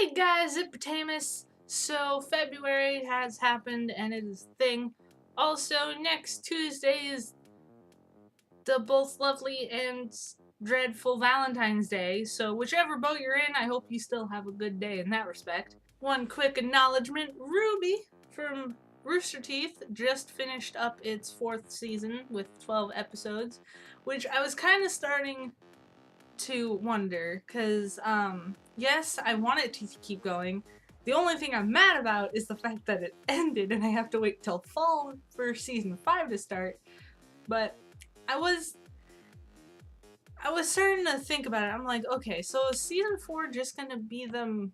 Hey guys, Hippopotamus. So February has happened and it is a thing. Also, next Tuesday is the both lovely and dreadful Valentine's Day. So whichever boat you're in, I hope you still have a good day in that respect. One quick acknowledgement, Ruby from Rooster Teeth just finished up its 4th season with 12 episodes, which I was kind of starting to wonder, because yes, I want it to keep going. The only thing I'm mad about is the fact that it ended and I have to wait till fall for season 5 to start. But I was starting to think about it. I'm like, okay, so is season 4 just gonna be them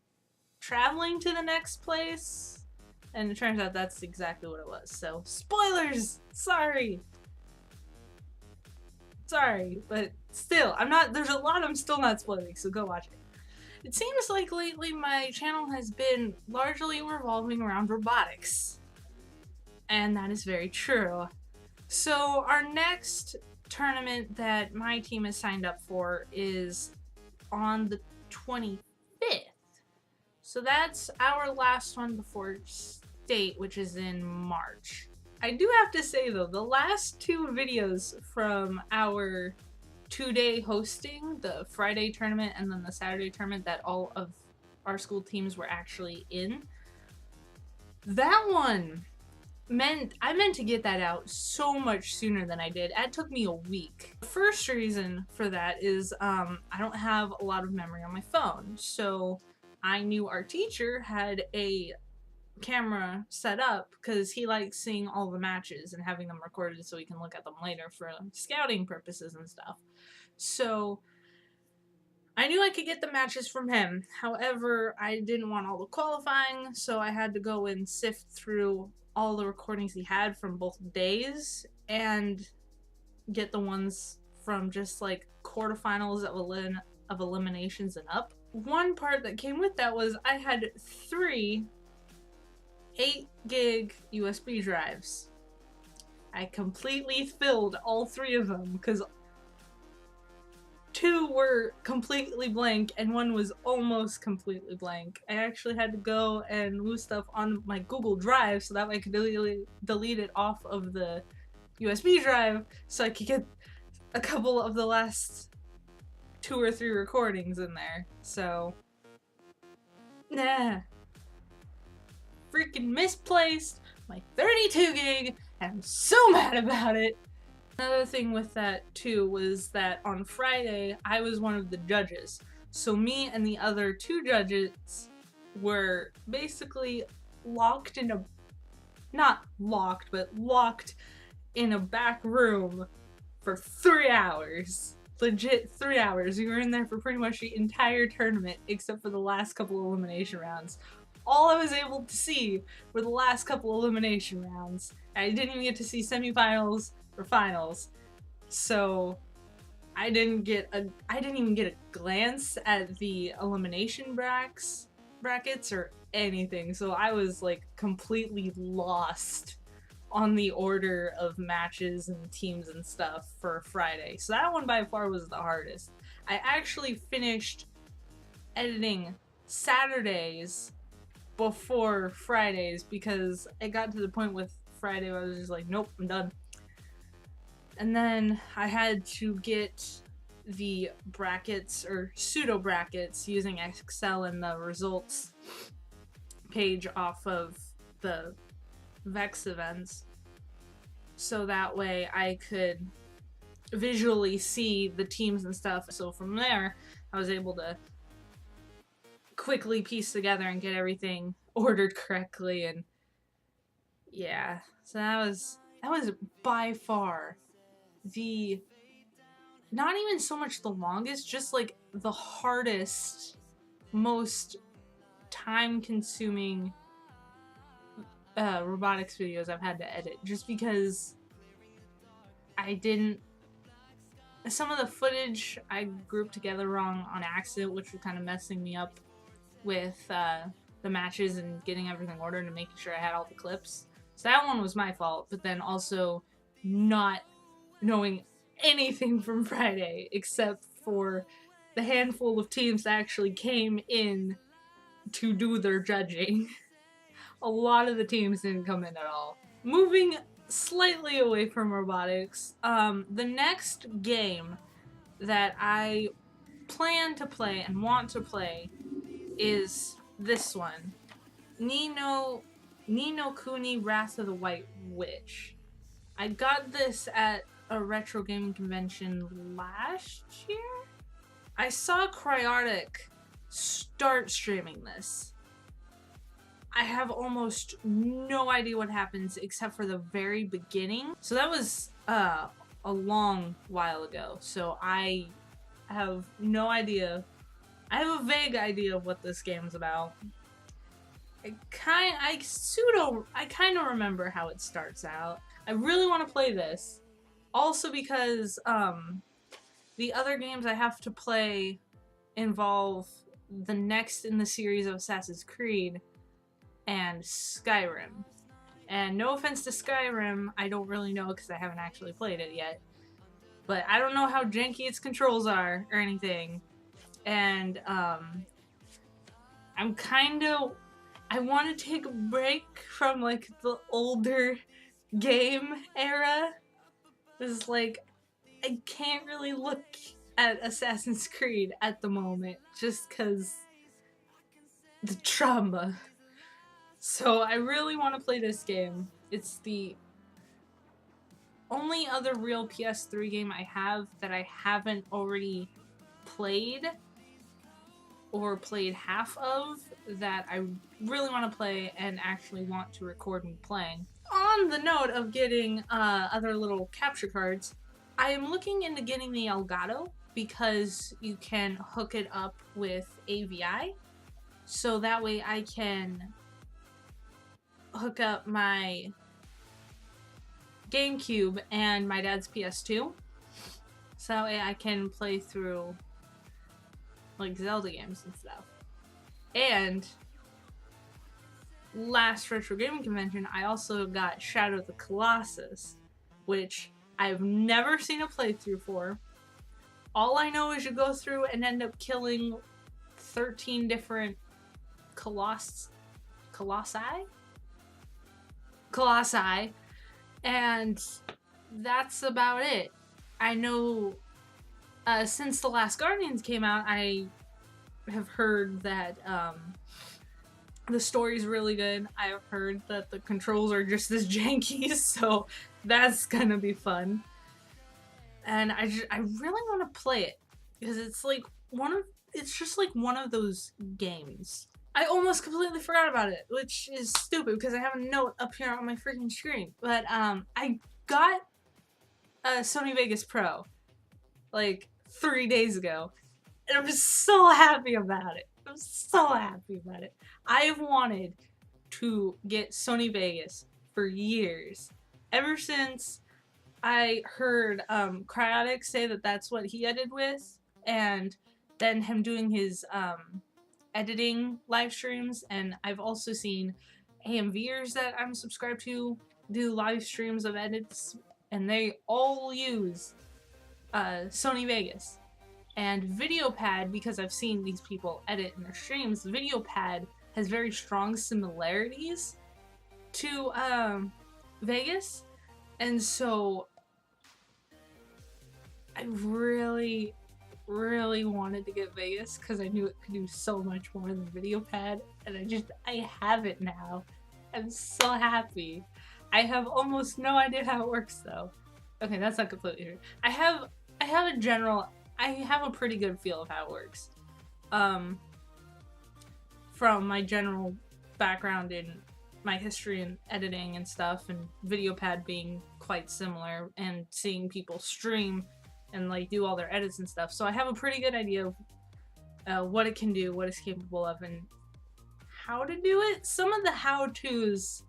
traveling to the next place? And it turns out that's exactly what it was. So spoilers! Sorry, but still, there's a lot I'm still not spoiling, so go watch it. It seems like lately my channel has been largely revolving around robotics. And that is very true. So our next tournament that my team has signed up for is on the 25th. So that's our last one before state, which is in March. I do have to say though, the last 2 videos from our 2-day hosting, the Friday tournament and then the Saturday tournament that all of our school teams were actually in, that one I meant to get that out so much sooner than I did. It took me a week. The first reason for that is I don't have a lot of memory on my phone, so I knew our teacher had a camera set up because he likes seeing all the matches and having them recorded so he can look at them later for scouting purposes and stuff. So I knew I could get the matches from him. However, I didn't want all the qualifying, so I had to go and sift through all the recordings he had from both days and get the ones from just like quarterfinals of eliminations and up. One part that came with that was I had 3 8-gig USB drives. I completely filled all 3 of them because 2 were completely blank and 1 was almost completely blank. I actually had to go and move stuff on my Google Drive so that way I could delete it off of the USB drive so I could get a couple of the last 2 or 3 recordings in there. So, nah. Freaking misplaced my 32 gig. I'm so mad about it. Another thing with that too was that on Friday I was one of the judges. So me and the other 2 judges were basically locked in a, not locked, but locked in a back room for 3 hours. Legit 3 hours. We were in there for pretty much the entire tournament except for the last couple of elimination rounds. All I was able to see were the last couple elimination rounds. I didn't even get to see semifinals or finals. So I didn't even get a glance at the elimination brackets or anything. So I was like completely lost on the order of matches and teams and stuff for Friday. So that one by far was the hardest. I actually finished editing Saturdays before Fridays because it got to the point with Friday where I was just like, nope, I'm done. And then I had to get the brackets or pseudo brackets using Excel and the results page off of the Vex events so that way I could visually see the teams and stuff. So from there I was able to quickly piece together and get everything ordered correctly. And yeah, so that was by far the, not even so much the longest, just like the hardest, most time-consuming robotics videos I've had to edit, just because some of the footage I grouped together wrong on accident, which was kind of messing me up with the matches and getting everything ordered and making sure I had all the clips. So that one was my fault, but then also not knowing anything from Friday except for the handful of teams that actually came in to do their judging. A lot of the teams didn't come in at all. Moving slightly away from robotics, the next game that I plan to play and want to play is this one. Ni no Kuni Wrath of the White Witch. I got this at a retro gaming convention last year? I saw Cryotic start streaming this. I have almost no idea what happens except for the very beginning. So that was a long while ago. So I have no idea. I have a vague idea of what this game's about. I kind of remember how it starts out. I really want to play this. Also because the other games I have to play involve the next in the series of Assassin's Creed and Skyrim. And no offense to Skyrim, I don't really know because I haven't actually played it yet. But I don't know how janky its controls are or anything. And I'm kind of... I want to take a break from like the older game era. It's like, I can't really look at Assassin's Creed at the moment just because the trauma. So I really want to play this game. It's the only other real PS3 game I have that I haven't already played or played half of that I really want to play and actually want to record me playing. On the note of getting other little capture cards, I am looking into getting the Elgato because you can hook it up with AVI. So that way I can hook up my GameCube and my dad's PS2. So that way I can play through like Zelda games and stuff. And last retro gaming convention, I also got Shadow of the Colossus, which I've never seen a playthrough for. All I know is you go through and end up killing 13 different colossi, and that's about it. I know since The Last Guardians came out, I have heard that the story's really good. I've heard that the controls are just as janky, so that's gonna be fun. And I really want to play it because it's like it's just like one of those games. I almost completely forgot about it, which is stupid because I have a note up here on my freaking screen. But I got a Sony Vegas Pro like 3 days ago, and I'm so happy about it. I'm so happy about it. I've wanted to get Sony Vegas for years, ever since I heard Cryotic say that that's what he edited with, and then him doing his editing live streams. And I've also seen AMVers that I'm subscribed to do live streams of edits, and they all use Sony Vegas. And VideoPad, because I've seen these people edit in their streams, VideoPad has very strong similarities to Vegas. And so I really, really wanted to get Vegas because I knew it could do so much more than VideoPad, and I have it now. I'm so happy. I have almost no idea how it works though. Okay, that's not completely true. I have a pretty good feel of how it works. From my general background in my history in editing and stuff, and VideoPad being quite similar, and seeing people stream and like do all their edits and stuff. So I have a pretty good idea of what it can do, what it's capable of, and how to do it. Some of the how-tos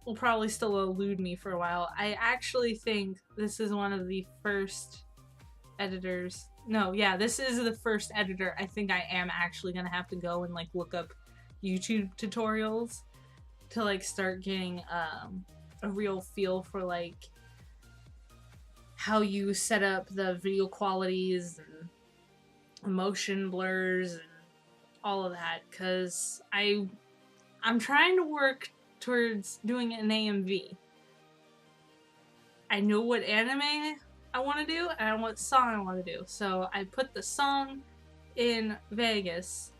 will probably still elude me for a while. I actually think this is one of the first editors. No, yeah, this is the first editor. I think I am actually gonna have to go and like look up YouTube tutorials to like start getting a real feel for like how you set up the video qualities and motion blurs and all of that, because I'm trying to work towards doing an AMV. I know what anime I want to do and what song I want to do. So I put the song in Vegas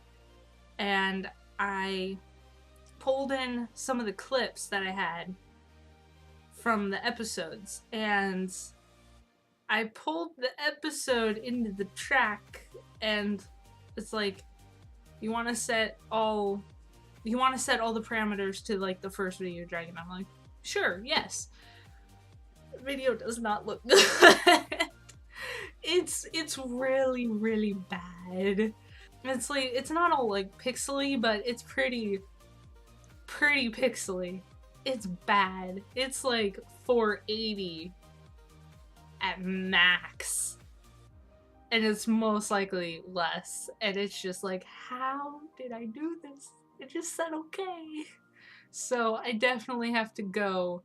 and I pulled in some of the clips that I had from the episodes, and I pulled the episode into the track, and it's like, you want to set all the parameters to like the first video dragon. I'm like, sure, yes. The video does not look good. It's really, really bad. It's like, it's not all like pixely, but it's pretty pixely. It's bad. It's like 480 at max. And it's most likely less. And it's just like, how did I do this? It just said okay. So I definitely have to go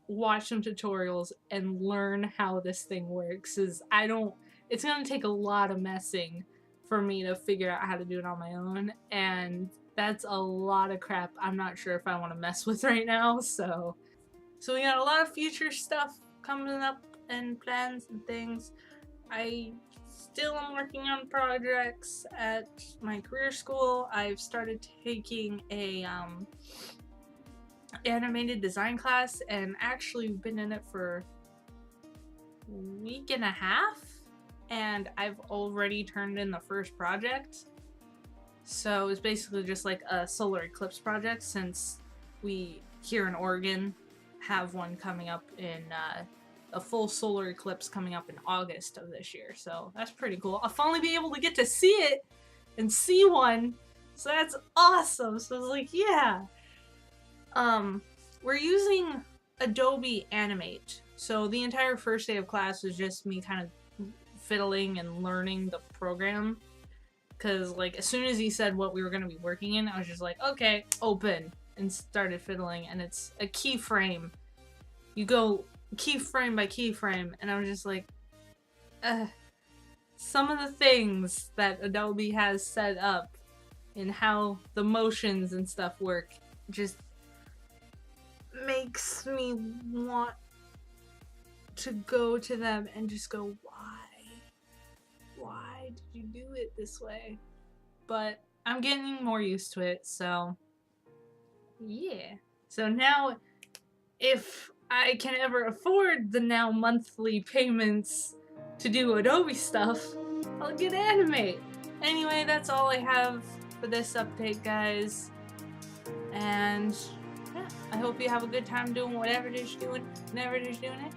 watch some tutorials and learn how this thing works. It's gonna take a lot of messing for me to figure out how to do it on my own. And that's a lot of crap I'm not sure if I want to mess with right now. So we got a lot of future stuff coming up and plans and things. I still am working on projects at my career school. I've started taking a animated design class, and actually been in it for a week and a half, and I've already turned in the first project. So it's basically just like a solar eclipse project, since we here in Oregon have one coming up in a full solar eclipse coming up in August of this year. So that's pretty cool. I'll finally be able to get to see it and see one. So that's awesome. So I was like, yeah. We're using Adobe Animate. So the entire first day of class was just me kind of fiddling and learning the program. Because, like, as soon as he said what we were going to be working in, I was just like, okay, open, and started fiddling. And it's a keyframe. You go keyframe by keyframe, and I was just like, some of the things that Adobe has set up and how the motions and stuff work just makes me want to go to them and just go, why did you do it this way? But I'm getting more used to it, so yeah. So now, if I can ever afford the now monthly payments to do Adobe stuff, I'll get Animate. Anyway, that's all I have for this update, guys. And yeah, I hope you have a good time doing whatever it is you're doing, whenever it is you're doing it.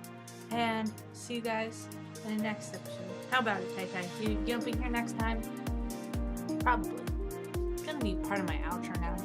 And see you guys in the next episode. How about it, Tai Tai? You gonna be here next time? Probably. It's gonna be part of my outro now.